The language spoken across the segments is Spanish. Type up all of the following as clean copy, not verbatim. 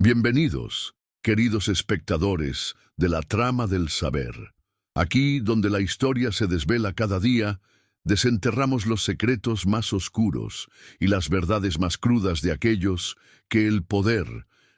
Bienvenidos, queridos espectadores de la trama del saber. Aquí, donde la historia se desvela cada día, desenterramos los secretos más oscuros y las verdades más crudas de aquellos que el poder,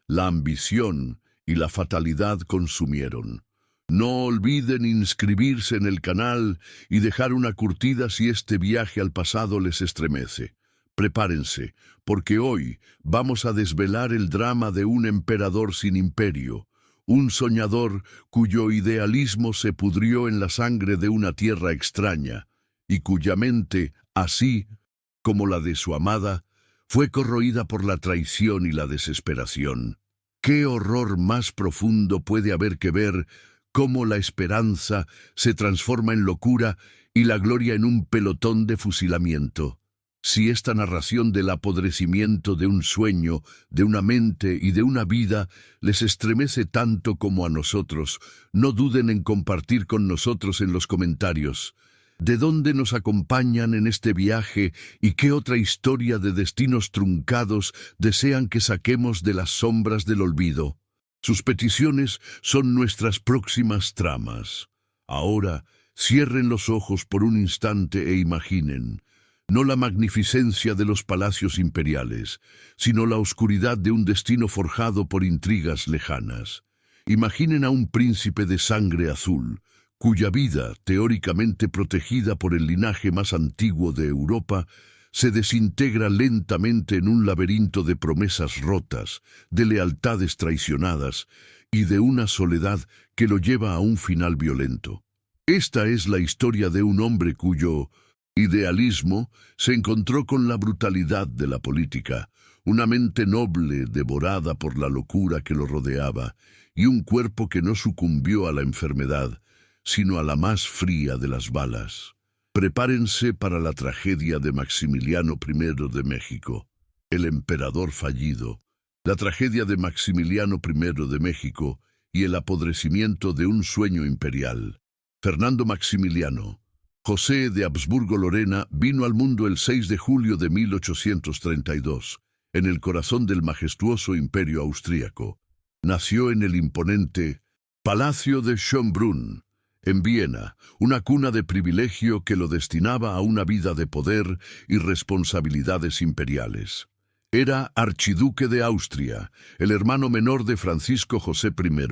la ambición y la fatalidad consumieron. No olviden inscribirse en el canal y dejar una curtida si este viaje al pasado les estremece. Prepárense, porque hoy vamos a desvelar el drama de un emperador sin imperio, un soñador cuyo idealismo se pudrió en la sangre de una tierra extraña, y cuya mente, así como la de su amada, fue corroída por la traición y la desesperación. ¿Qué horror más profundo puede haber que ver cómo la esperanza se transforma en locura y la gloria en un pelotón de fusilamiento? Si esta narración del apodrecimiento de un sueño, de una mente y de una vida les estremece tanto como a nosotros, no duden en compartir con nosotros en los comentarios. ¿De dónde nos acompañan en este viaje y qué otra historia de destinos truncados desean que saquemos de las sombras del olvido? Sus peticiones son nuestras próximas tramas. Ahora, cierren los ojos por un instante e imaginen, no la magnificencia de los palacios imperiales, sino la oscuridad de un destino forjado por intrigas lejanas. Imaginen a un príncipe de sangre azul, cuya vida, teóricamente protegida por el linaje más antiguo de Europa, se desintegra lentamente en un laberinto de promesas rotas, de lealtades traicionadas y de una soledad que lo lleva a un final violento. Esta es la historia de un hombre cuyo idealismo se encontró con la brutalidad de la política, una mente noble devorada por la locura que lo rodeaba, y un cuerpo que no sucumbió a la enfermedad, sino a la más fría de las balas. Prepárense para la tragedia de Maximiliano I de México, el emperador fallido, la tragedia de Maximiliano I de México y el apodrecimiento de un sueño imperial. Fernando Maximiliano José de Habsburgo-Lorena vino al mundo el 6 de julio de 1832, en el corazón del majestuoso imperio austríaco. Nació en el imponente Palacio de Schönbrunn, en Viena, una cuna de privilegio que lo destinaba a una vida de poder y responsabilidades imperiales. Era archiduque de Austria, el hermano menor de Francisco José I,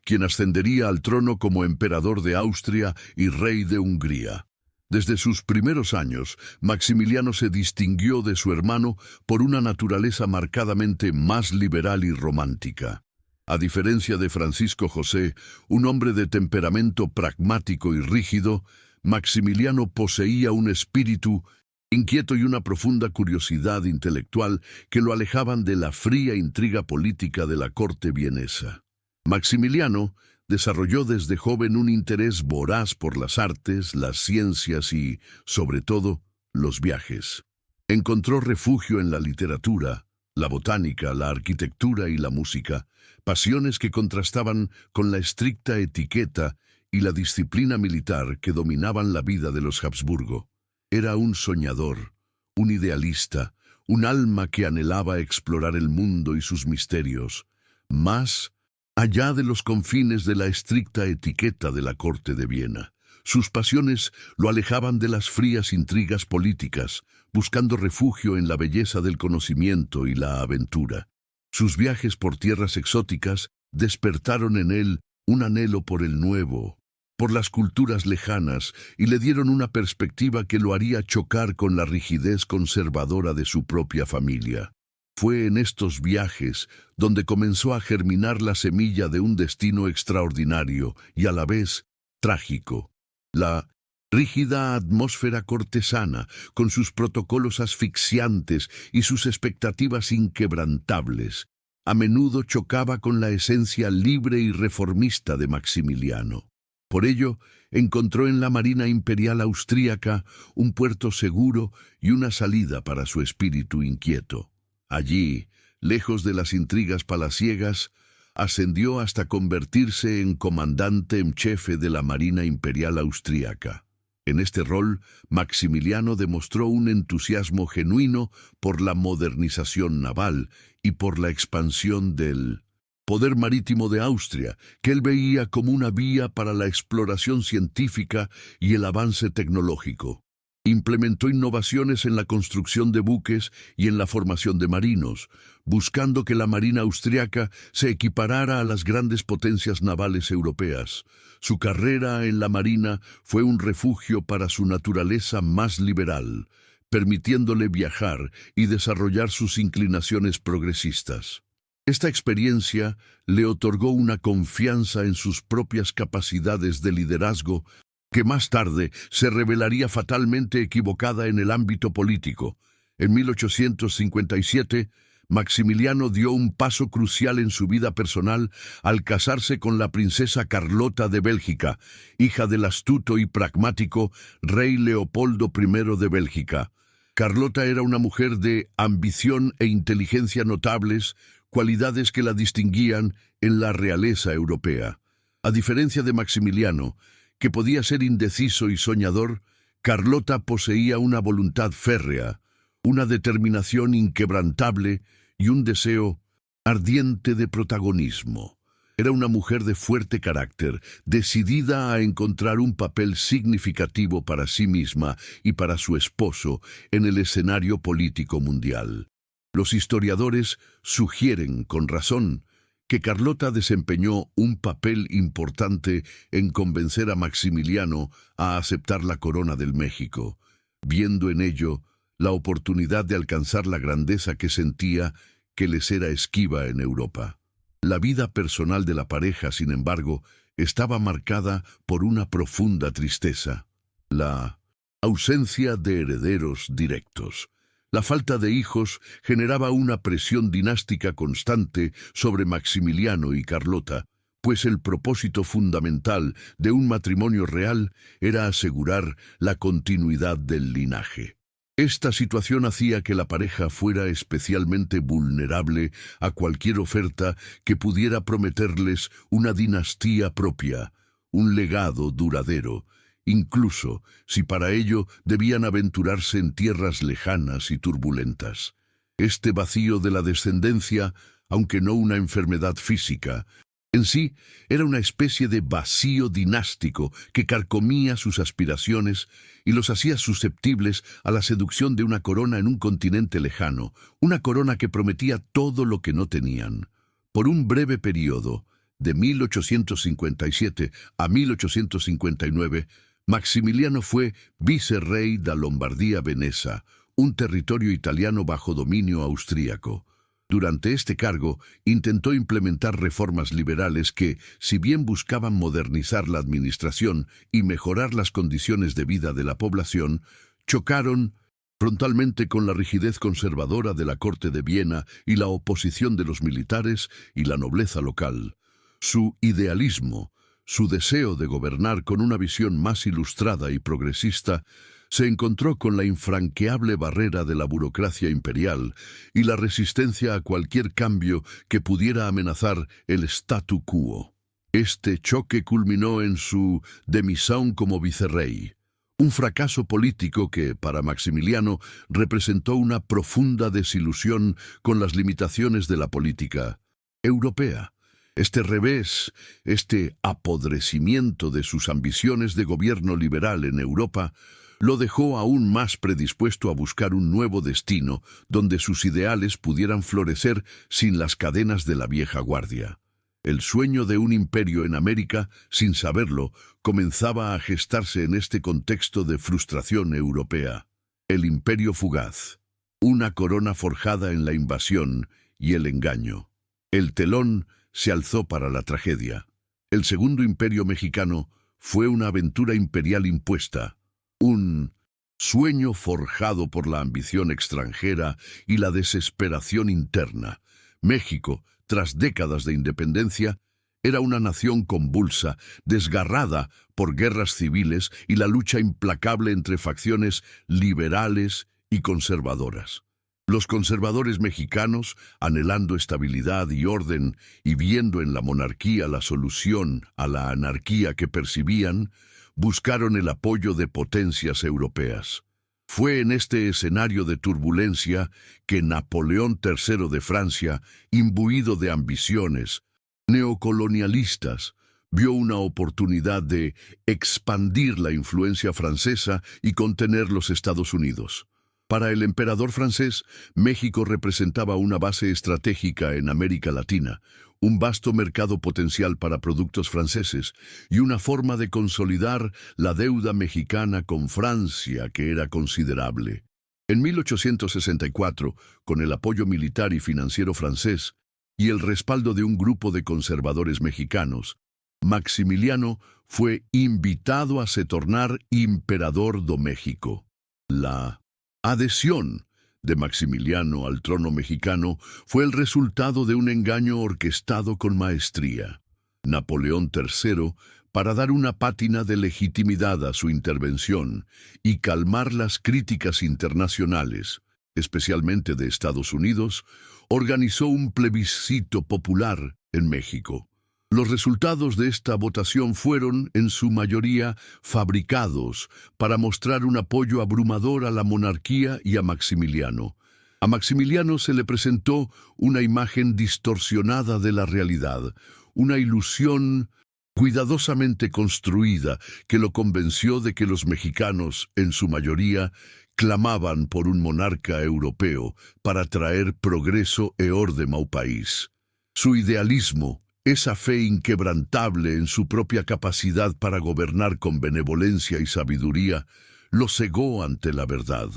quien ascendería al trono como emperador de Austria y rey de Hungría. Desde sus primeros años, Maximiliano se distinguió de su hermano por una naturaleza marcadamente más liberal y romántica. A diferencia de Francisco José, un hombre de temperamento pragmático y rígido, Maximiliano poseía un espíritu inquieto y una profunda curiosidad intelectual que lo alejaban de la fría intriga política de la corte vienesa. Maximiliano desarrolló desde joven un interés voraz por las artes, las ciencias y, sobre todo, los viajes. Encontró refugio en la literatura, la botánica, la arquitectura y la música, pasiones que contrastaban con la estricta etiqueta y la disciplina militar que dominaban la vida de los Habsburgo. Era un soñador, un idealista, un alma que anhelaba explorar el mundo y sus misterios, más allá de los confines de la estricta etiqueta de la corte de Viena. Sus pasiones lo alejaban de las frías intrigas políticas, buscando refugio en la belleza del conocimiento y la aventura. Sus viajes por tierras exóticas despertaron en él un anhelo por el nuevo, por las culturas lejanas, y le dieron una perspectiva que lo haría chocar con la rigidez conservadora de su propia familia. Fue en estos viajes donde comenzó a germinar la semilla de un destino extraordinario y a la vez trágico. La rígida atmósfera cortesana, con sus protocolos asfixiantes y sus expectativas inquebrantables, a menudo chocaba con la esencia libre y reformista de Maximiliano. Por ello, encontró en la Marina Imperial Austríaca un puerto seguro y una salida para su espíritu inquieto. Allí, lejos de las intrigas palaciegas, ascendió hasta convertirse en comandante en jefe de la Marina Imperial Austríaca. En este rol, Maximiliano demostró un entusiasmo genuino por la modernización naval y por la expansión del poder marítimo de Austria, que él veía como una vía para la exploración científica y el avance tecnológico. Implementó innovaciones en la construcción de buques y en la formación de marinos, buscando que la marina austriaca se equiparara a las grandes potencias navales europeas. Su carrera en la marina fue un refugio para su naturaleza más liberal, permitiéndole viajar y desarrollar sus inclinaciones progresistas. Esta experiencia le otorgó una confianza en sus propias capacidades de liderazgo que más tarde se revelaría fatalmente equivocada en el ámbito político. En 1857, Maximiliano dio un paso crucial en su vida personal al casarse con la princesa Carlota de Bélgica, hija del astuto y pragmático rey Leopoldo I de Bélgica. Carlota era una mujer de ambición e inteligencia notables, cualidades que la distinguían en la realeza europea. A diferencia de Maximiliano, que podía ser indeciso y soñador, Carlota poseía una voluntad férrea, una determinación inquebrantable y un deseo ardiente de protagonismo. Era una mujer de fuerte carácter, decidida a encontrar un papel significativo para sí misma y para su esposo en el escenario político mundial. Los historiadores sugieren, con razón, que Carlota desempeñó un papel importante en convencer a Maximiliano a aceptar la corona del México, viendo en ello la oportunidad de alcanzar la grandeza que sentía que les era esquiva en Europa. La vida personal de la pareja, sin embargo, estaba marcada por una profunda tristeza: la ausencia de herederos directos. La falta de hijos generaba una presión dinástica constante sobre Maximiliano y Carlota, pues el propósito fundamental de un matrimonio real era asegurar la continuidad del linaje. Esta situación hacía que la pareja fuera especialmente vulnerable a cualquier oferta que pudiera prometerles una dinastía propia, un legado duradero, incluso si para ello debían aventurarse en tierras lejanas y turbulentas. Este vacío de la descendencia, aunque no una enfermedad física, en sí era una especie de vacío dinástico que carcomía sus aspiraciones y los hacía susceptibles a la seducción de una corona en un continente lejano, una corona que prometía todo lo que no tenían. Por un breve periodo, de 1857 a 1859, Maximiliano fue vicerrey de Lombardía-Veneza, un territorio italiano bajo dominio austríaco. Durante este cargo, intentó implementar reformas liberales que, si bien buscaban modernizar la administración y mejorar las condiciones de vida de la población, chocaron frontalmente con la rigidez conservadora de la corte de Viena y la oposición de los militares y la nobleza local. Su idealismo, su deseo de gobernar con una visión más ilustrada y progresista, se encontró con la infranqueable barrera de la burocracia imperial y la resistencia a cualquier cambio que pudiera amenazar el statu quo. Este choque culminó en su demisión como vicerrey, un fracaso político que, para Maximiliano, representó una profunda desilusión con las limitaciones de la política europea. Este revés, este apodrecimiento de sus ambiciones de gobierno liberal en Europa, lo dejó aún más predispuesto a buscar un nuevo destino donde sus ideales pudieran florecer sin las cadenas de la vieja guardia. El sueño de un imperio en América, sin saberlo, comenzaba a gestarse en este contexto de frustración europea. El imperio fugaz, una corona forjada en la invasión y el engaño. El telón se alzó para la tragedia. El segundo imperio mexicano fue una aventura imperial impuesta, un sueño forjado por la ambición extranjera y la desesperación interna. México, tras décadas de independencia, era una nación convulsa, desgarrada por guerras civiles y la lucha implacable entre facciones liberales y conservadoras. Los conservadores mexicanos, anhelando estabilidad y orden y viendo en la monarquía la solución a la anarquía que percibían, buscaron el apoyo de potencias europeas. Fue en este escenario de turbulencia que Napoleón III de Francia, imbuido de ambiciones, neocolonialistas, vio una oportunidad de expandir la influencia francesa y contener los Estados Unidos. Para el emperador francés, México representaba una base estratégica en América Latina, un vasto mercado potencial para productos franceses y una forma de consolidar la deuda mexicana con Francia que era considerable. En 1864, con el apoyo militar y financiero francés y el respaldo de un grupo de conservadores mexicanos, Maximiliano fue invitado a se tornar emperador de México. La adhesión de Maximiliano al trono mexicano fue el resultado de un engaño orquestado con maestría. Napoleón III, para dar una pátina de legitimidad a su intervención y calmar las críticas internacionales, especialmente de Estados Unidos, organizó un plebiscito popular en México. Los resultados de esta votación fueron, en su mayoría, fabricados para mostrar un apoyo abrumador a la monarquía y a Maximiliano. A Maximiliano se le presentó una imagen distorsionada de la realidad, una ilusión cuidadosamente construida que lo convenció de que los mexicanos, en su mayoría, clamaban por un monarca europeo para traer progreso e orden al país. Su idealismo, esa fe inquebrantable en su propia capacidad para gobernar con benevolencia y sabiduría, lo cegó ante la verdad.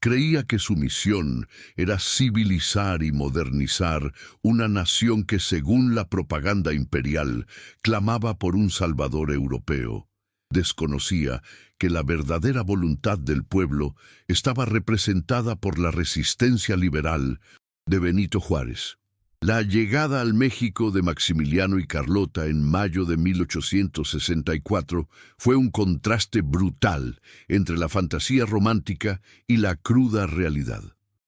Creía que su misión era civilizar y modernizar una nación que, según la propaganda imperial, clamaba por un salvador europeo. Desconocía que la verdadera voluntad del pueblo estaba representada por la resistencia liberal de Benito Juárez. La llegada al México de Maximiliano y Carlota en mayo de 1864 fue un contraste brutal entre la fantasía romántica y la cruda realidad.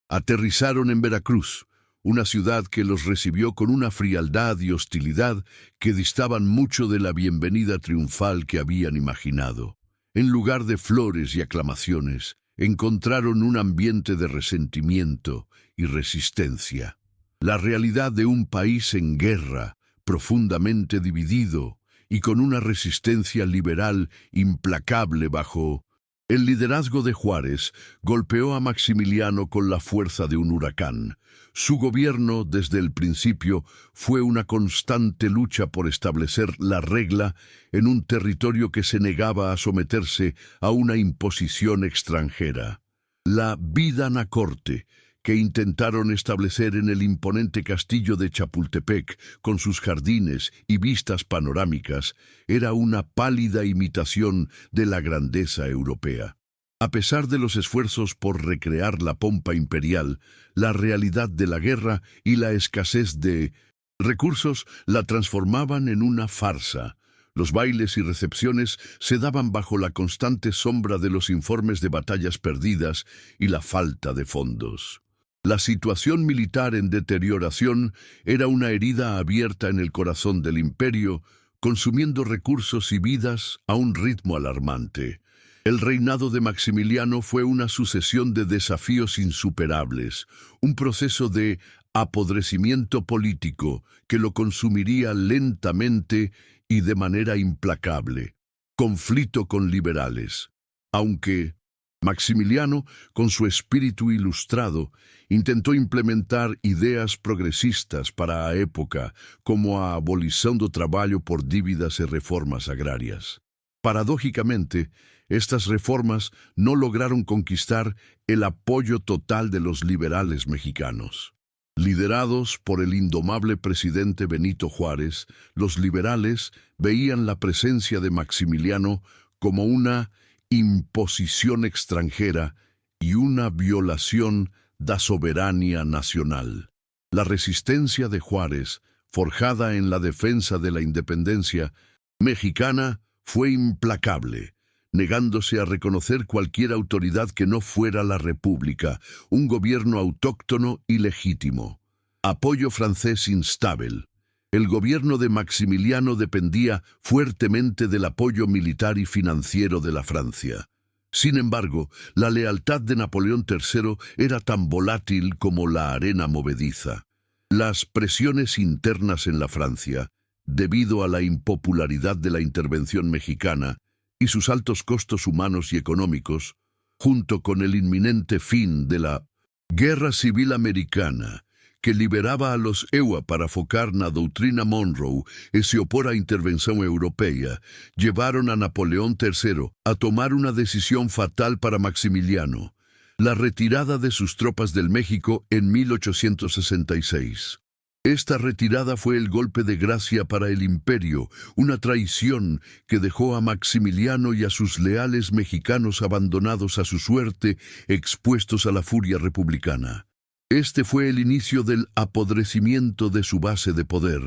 Aterrizaron en Veracruz, una ciudad que los recibió con una frialdad y hostilidad que distaban mucho de la bienvenida triunfal que habían imaginado. En lugar de flores y aclamaciones, encontraron un ambiente de resentimiento y resistencia. La realidad de un país en guerra, profundamente dividido y con una resistencia liberal implacable bajo el liderazgo de Juárez, golpeó a Maximiliano con la fuerza de un huracán. Su gobierno, desde el principio, fue una constante lucha por establecer la regla en un territorio que se negaba a someterse a una imposición extranjera. La vida en la corte, que intentaron establecer en el imponente castillo de Chapultepec, con sus jardines y vistas panorámicas, era una pálida imitación de la grandeza europea. A pesar de los esfuerzos por recrear la pompa imperial, la realidad de la guerra y la escasez de recursos la transformaban en una farsa. Los bailes y recepciones se daban bajo la constante sombra de los informes de batallas perdidas y la falta de fondos. La situación militar en deterioración era una herida abierta en el corazón del imperio, consumiendo recursos y vidas a un ritmo alarmante. El reinado de Maximiliano fue una sucesión de desafíos insuperables, un proceso de apodrecimiento político que lo consumiría lentamente y de manera implacable. Conflicto con liberales. Aunque Maximiliano, con su espíritu ilustrado, intentó implementar ideas progresistas para la época, como a abolición do trabalho por dívidas y reformas agrarias. Paradójicamente, estas reformas no lograron conquistar el apoyo total de los liberales mexicanos. Liderados por el indomable presidente Benito Juárez, los liberales veían la presencia de Maximiliano como una imposición extranjera y una violación de la soberanía nacional. La resistencia de Juárez, forjada en la defensa de la independencia mexicana, fue implacable, negándose a reconocer cualquier autoridad que no fuera la República, un gobierno autóctono y legítimo. Apoyo francés instábil. El gobierno de Maximiliano dependía fuertemente del apoyo militar y financiero de la Francia. Sin embargo, la lealtad de Napoleón III era tan volátil como la arena movediza. Las presiones internas en la Francia, debido a la impopularidad de la intervención mexicana y sus altos costos humanos y económicos, junto con el inminente fin de la Guerra Civil Americana, que liberaba a los EUA para focar na doutrina Monroe e se opor à intervenção europeia, llevaron a Napoleón III a tomar una decisión fatal para Maximiliano, la retirada de sus tropas del México en 1866. Esta retirada fue el golpe de gracia para el imperio, una traición que dejó a Maximiliano y a sus leales mexicanos abandonados a su suerte, expuestos a la furia republicana. Este fue el inicio del apodrecimiento de su base de poder,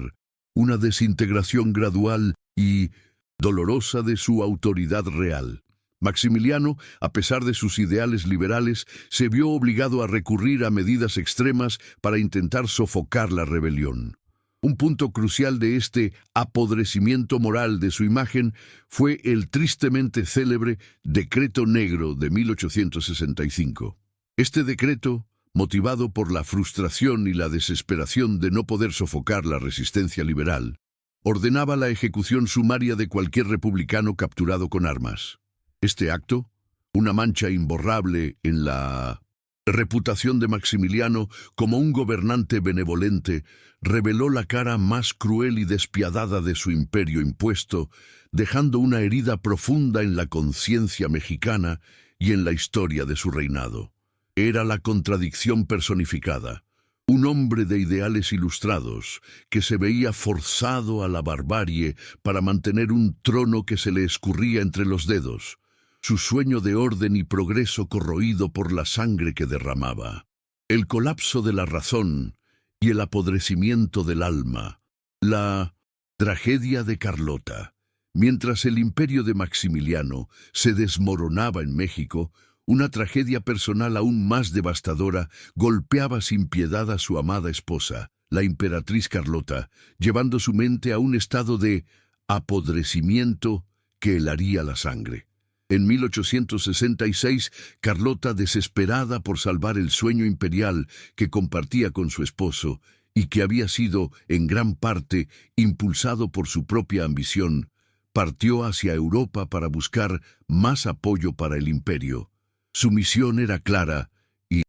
una desintegración gradual y dolorosa de su autoridad real. Maximiliano, a pesar de sus ideales liberales, se vio obligado a recurrir a medidas extremas para intentar sofocar la rebelión. Un punto crucial de este apodrecimiento moral de su imagen fue el tristemente célebre Decreto Negro de 1865. Este decreto, motivado por la frustración y la desesperación de no poder sofocar la resistencia liberal, ordenaba la ejecución sumaria de cualquier republicano capturado con armas. Este acto, una mancha imborrable en la reputación de Maximiliano como un gobernante benevolente, reveló la cara más cruel y despiadada de su imperio impuesto, dejando una herida profunda en la conciencia mexicana y en la historia de su reinado. Era la contradicción personificada, un hombre de ideales ilustrados que se veía forzado a la barbarie para mantener un trono que se le escurría entre los dedos, su sueño de orden y progreso corroído por la sangre que derramaba, el colapso de la razón y el apodrecimiento del alma, la tragedia de Carlota. Mientras el imperio de Maximiliano se desmoronaba en México, una tragedia personal aún más devastadora golpeaba sin piedad a su amada esposa, la emperatriz Carlota, llevando su mente a un estado de apodrecimiento que helaría la sangre. En 1866, Carlota, desesperada por salvar el sueño imperial que compartía con su esposo y que había sido, en gran parte, impulsado por su propia ambición, partió hacia Europa para buscar más apoyo para el imperio. Su misión era clara y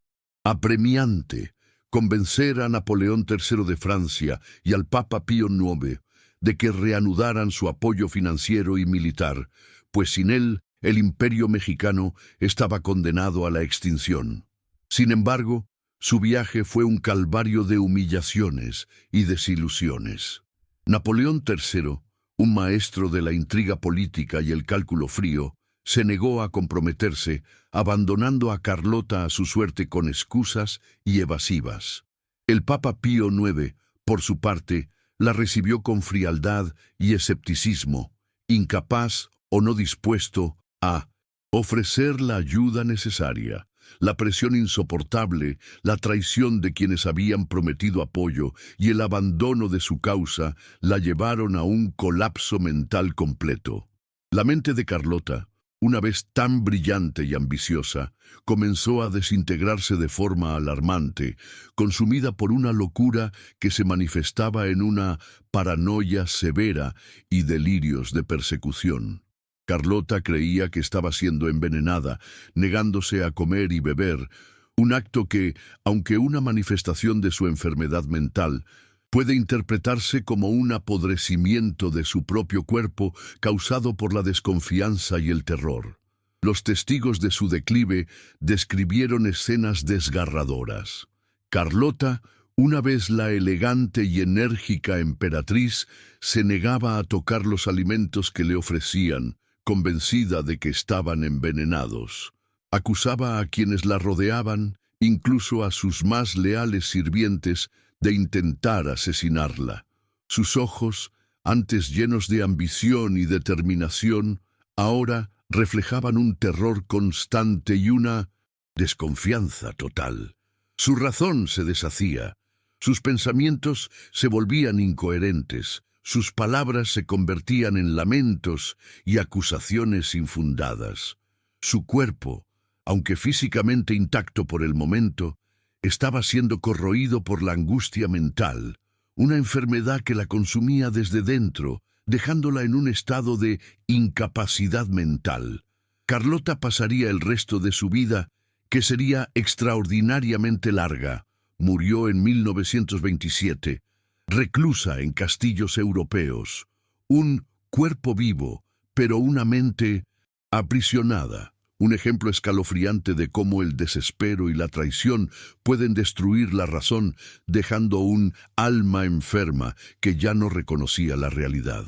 apremiante: convencer a Napoleón III de Francia y al Papa Pío IX de que reanudaran su apoyo financiero y militar, pues sin él, el imperio mexicano estaba condenado a la extinción. Sin embargo, su viaje fue un calvario de humillaciones y desilusiones. Napoleón III, un maestro de la intriga política y el cálculo frío, se negó a comprometerse, abandonando a Carlota a su suerte con excusas y evasivas. El Papa Pío IX, por su parte, la recibió con frialdad y escepticismo, incapaz o no dispuesto a ofrecer la ayuda necesaria. La presión insoportable, la traición de quienes habían prometido apoyo y el abandono de su causa la llevaron a un colapso mental completo. La mente de Carlota, una vez tan brillante y ambiciosa, comenzó a desintegrarse de forma alarmante, consumida por una locura que se manifestaba en una paranoia severa y delirios de persecución. Carlota creía que estaba siendo envenenada, negándose a comer y beber, un acto que, aunque una manifestación de su enfermedad mental, puede interpretarse como un apodrecimiento de su propio cuerpo causado por la desconfianza y el terror. Los testigos de su declive describieron escenas desgarradoras. Carlota, una vez la elegante y enérgica emperatriz, se negaba a tocar los alimentos que le ofrecían, convencida de que estaban envenenados. Acusaba a quienes la rodeaban, incluso a sus más leales sirvientes, de intentar asesinarla. Sus ojos, antes llenos de ambición y determinación, ahora reflejaban un terror constante y una desconfianza total. Su razón se deshacía, sus pensamientos se volvían incoherentes, sus palabras se convertían en lamentos y acusaciones infundadas. Su cuerpo, aunque físicamente intacto por el momento, estaba siendo corroído por la angustia mental, una enfermedad que la consumía desde dentro, dejándola en un estado de incapacidad mental. Carlota pasaría el resto de su vida, que sería extraordinariamente larga. Murió en 1927, reclusa en castillos europeos. Un cuerpo vivo, pero una mente aprisionada. Un ejemplo escalofriante de cómo el desespero y la traición pueden destruir la razón, dejando un alma enferma que ya no reconocía la realidad.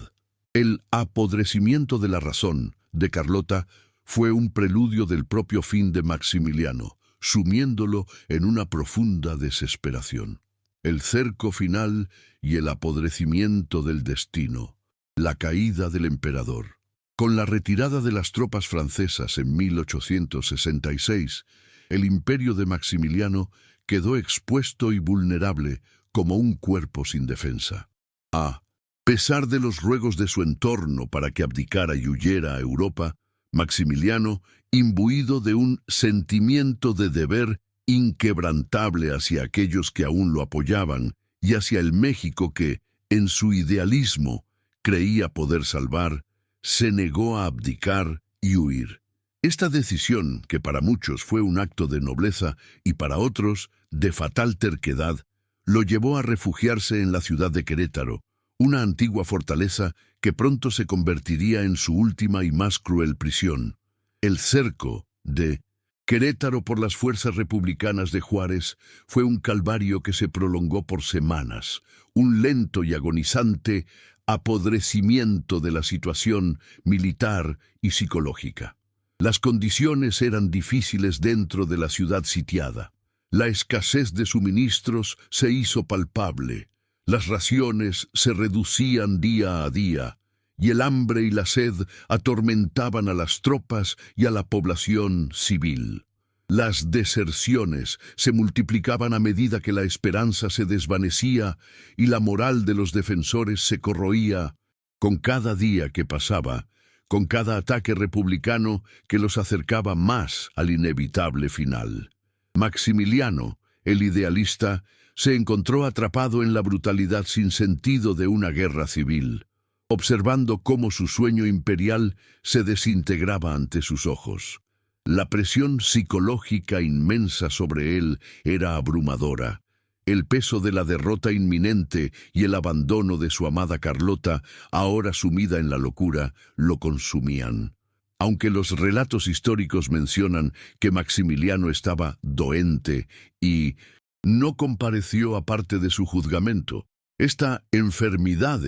El apodrecimiento de la razón de Carlota fue un preludio del propio fin de Maximiliano, sumiéndolo en una profunda desesperación. El cerco final y el apodrecimiento del destino. La caída del emperador. Con la retirada de las tropas francesas en 1866, el imperio de Maximiliano quedó expuesto y vulnerable como un cuerpo sin defensa. A pesar de los ruegos de su entorno para que abdicara y huyera a Europa, Maximiliano, imbuido de un sentimiento de deber inquebrantable hacia aquellos que aún lo apoyaban y hacia el México que, en su idealismo, creía poder salvar, se negó a abdicar y huir. Esta decisión, que para muchos fue un acto de nobleza y para otros de fatal terquedad, lo llevó a refugiarse en la ciudad de Querétaro, una antigua fortaleza que pronto se convertiría en su última y más cruel prisión. El cerco de Querétaro por las fuerzas republicanas de Juárez fue un calvario que se prolongó por semanas, un lento y agonizante apodrecimiento de la situación militar y psicológica. Las condiciones eran difíciles dentro de la ciudad sitiada. La escasez de suministros se hizo palpable. Las raciones se reducían día a día, y el hambre y la sed atormentaban a las tropas y a la población civil. Las deserciones se multiplicaban a medida que la esperanza se desvanecía y la moral de los defensores se corroía con cada día que pasaba, con cada ataque republicano que los acercaba más al inevitable final. Maximiliano, el idealista, se encontró atrapado en la brutalidad sin sentido de una guerra civil, observando cómo su sueño imperial se desintegraba ante sus ojos. La presión psicológica inmensa sobre él era abrumadora. El peso de la derrota inminente y el abandono de su amada Carlota, ahora sumida en la locura, lo consumían. Aunque los relatos históricos mencionan que Maximiliano estaba doente y no compareció aparte de su juzgamento, esta enfermedad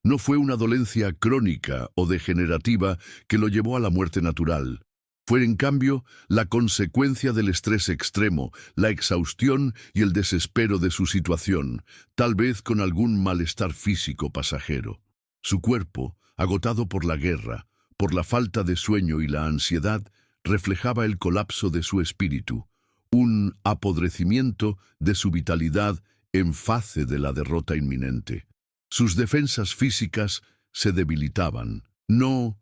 no fue una dolencia crónica o degenerativa que lo llevó a la muerte natural. Fue, en cambio, la consecuencia del estrés extremo, la exhaustión y el desespero de su situación, tal vez con algún malestar físico pasajero. Su cuerpo, agotado por la guerra, por la falta de sueño y la ansiedad, reflejaba el colapso de su espíritu, un apodrecimiento de su vitalidad en faz de la derrota inminente. Sus defensas físicas se debilitaban, no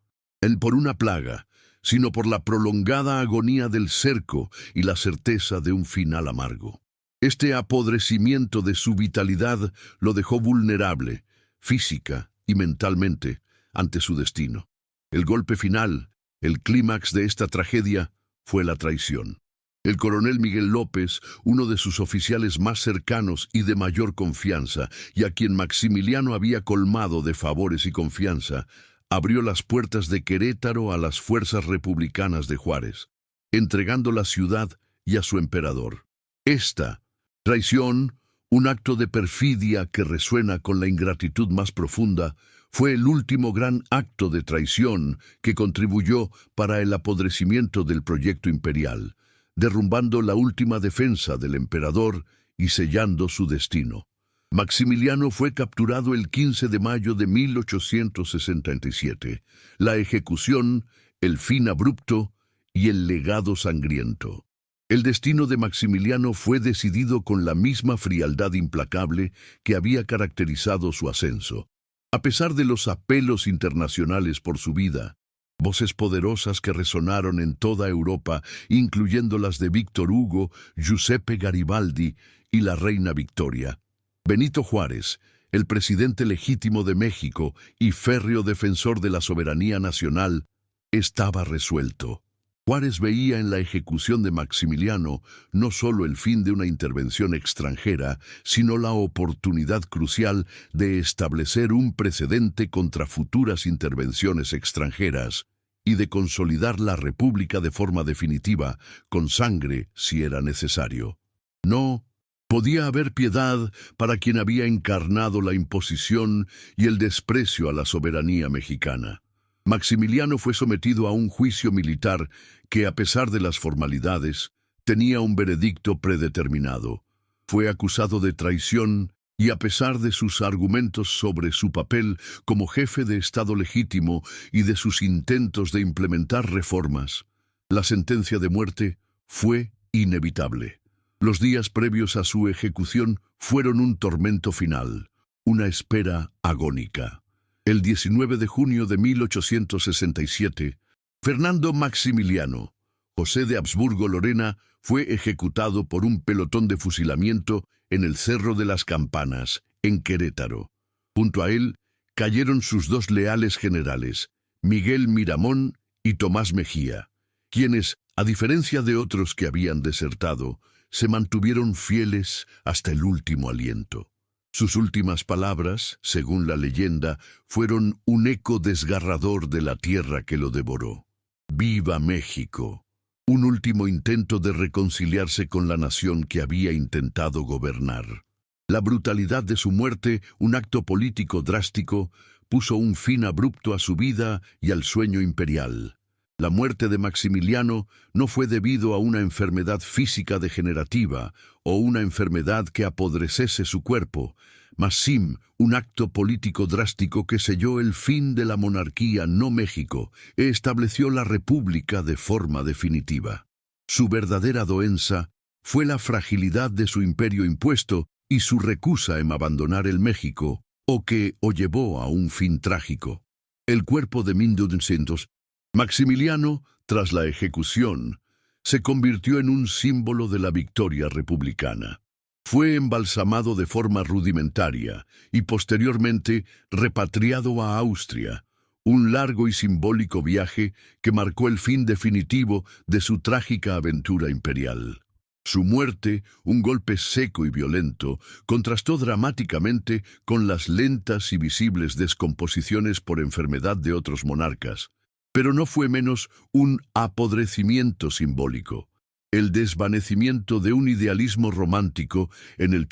por una plaga, sino por la prolongada agonía del cerco y la certeza de un final amargo. Este apodrecimiento de su vitalidad lo dejó vulnerable, física y mentalmente, ante su destino. El golpe final, el clímax de esta tragedia, fue la traición. El coronel Miguel López, uno de sus oficiales más cercanos y de mayor confianza, y a quien Maximiliano había colmado de favores y confianza, abrió las puertas de Querétaro a las fuerzas republicanas de Juárez, entregando la ciudad y a su emperador. Esta traición, un acto de perfidia que resuena con la ingratitud más profunda, fue el último gran acto de traición que contribuyó para el apodrecimiento del proyecto imperial, derrumbando la última defensa del emperador y sellando su destino. Maximiliano fue capturado el 15 de mayo de 1867. La ejecución, el fin abrupto y el legado sangriento. El destino de Maximiliano fue decidido con la misma frialdad implacable que había caracterizado su ascenso. A pesar de los apelos internacionales por su vida, voces poderosas que resonaron en toda Europa, incluyendo las de Víctor Hugo, Giuseppe Garibaldi y la reina Victoria, Benito Juárez, el presidente legítimo de México y férreo defensor de la soberanía nacional, estaba resuelto. Juárez veía en la ejecución de Maximiliano no solo el fin de una intervención extranjera, sino la oportunidad crucial de establecer un precedente contra futuras intervenciones extranjeras y de consolidar la República de forma definitiva, con sangre si era necesario. No podía haber piedad para quien había encarnado la imposición y el desprecio a la soberanía mexicana. Maximiliano fue sometido a un juicio militar que, a pesar de las formalidades, tenía un veredicto predeterminado. Fue acusado de traición y, a pesar de sus argumentos sobre su papel como jefe de Estado legítimo y de sus intentos de implementar reformas, la sentencia de muerte fue inevitable. Los días previos a su ejecución fueron un tormento final, una espera agónica. El 19 de junio de 1867, Fernando Maximiliano, José de Habsburgo-Lorena, fue ejecutado por un pelotón de fusilamiento en el Cerro de las Campanas, en Querétaro. Junto a él cayeron sus dos leales generales, Miguel Miramón y Tomás Mejía, quienes, a diferencia de otros que habían desertado, se mantuvieron fieles hasta el último aliento. Sus últimas palabras, según la leyenda, fueron un eco desgarrador de la tierra que lo devoró. ¡Viva México! Un último intento de reconciliarse con la nación que había intentado gobernar. La brutalidad de su muerte, un acto político drástico, puso un fin abrupto a su vida y al sueño imperial. La muerte de Maximiliano no fue debido a una enfermedad física degenerativa o una enfermedad que apodrecese su cuerpo, mas sí un acto político drástico que selló el fin de la monarquía no México e estableció la república de forma definitiva. Su verdadera doenza fue la fragilidad de su imperio impuesto y su recusa en abandonar el México, o llevó a un fin trágico. El cuerpo de 1200 Maximiliano, tras la ejecución, se convirtió en un símbolo de la victoria republicana. Fue embalsamado de forma rudimentaria y posteriormente repatriado a Austria, un largo y simbólico viaje que marcó el fin definitivo de su trágica aventura imperial. Su muerte, un golpe seco y violento, contrastó dramáticamente con las lentas y visibles descomposiciones por enfermedad de otros monarcas. Pero no fue menos un apodrecimiento simbólico, el desvanecimiento de un idealismo romántico en el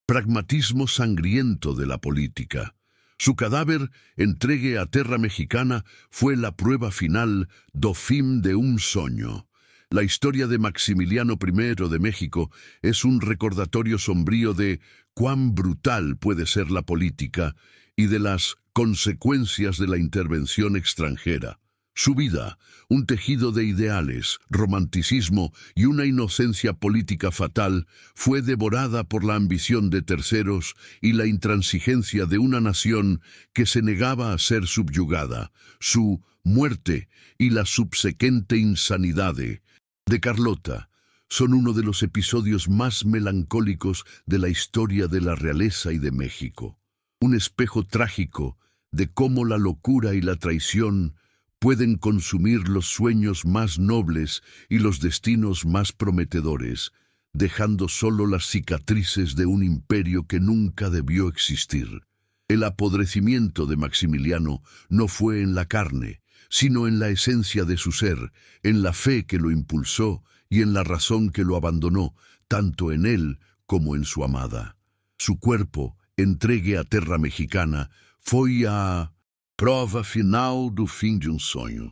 pragmatismo sangriento de la política. Su cadáver, entregue a terra mexicana, fue la prueba final do fin de un sueño. La historia de Maximiliano I de México es un recordatorio sombrío de cuán brutal puede ser la política y de las consecuencias de la intervención extranjera. Su vida, un tejido de ideales, romanticismo y una inocencia política fatal, fue devorada por la ambición de terceros y la intransigencia de una nación que se negaba a ser subyugada. Su muerte y la subsecuente insanidad de Carlota son uno de los episodios más melancólicos de la historia de la realeza y de México. Un espejo trágico de cómo la locura y la traición pueden consumir los sueños más nobles y los destinos más prometedores, dejando solo las cicatrices de un imperio que nunca debió existir. El apodrecimiento de Maximiliano no fue en la carne, sino en la esencia de su ser, en la fe que lo impulsó y en la razón que lo abandonó, tanto en él como en su amada. Su cuerpo, entregue a terra mexicana, foi a prova final do fim de um sonho.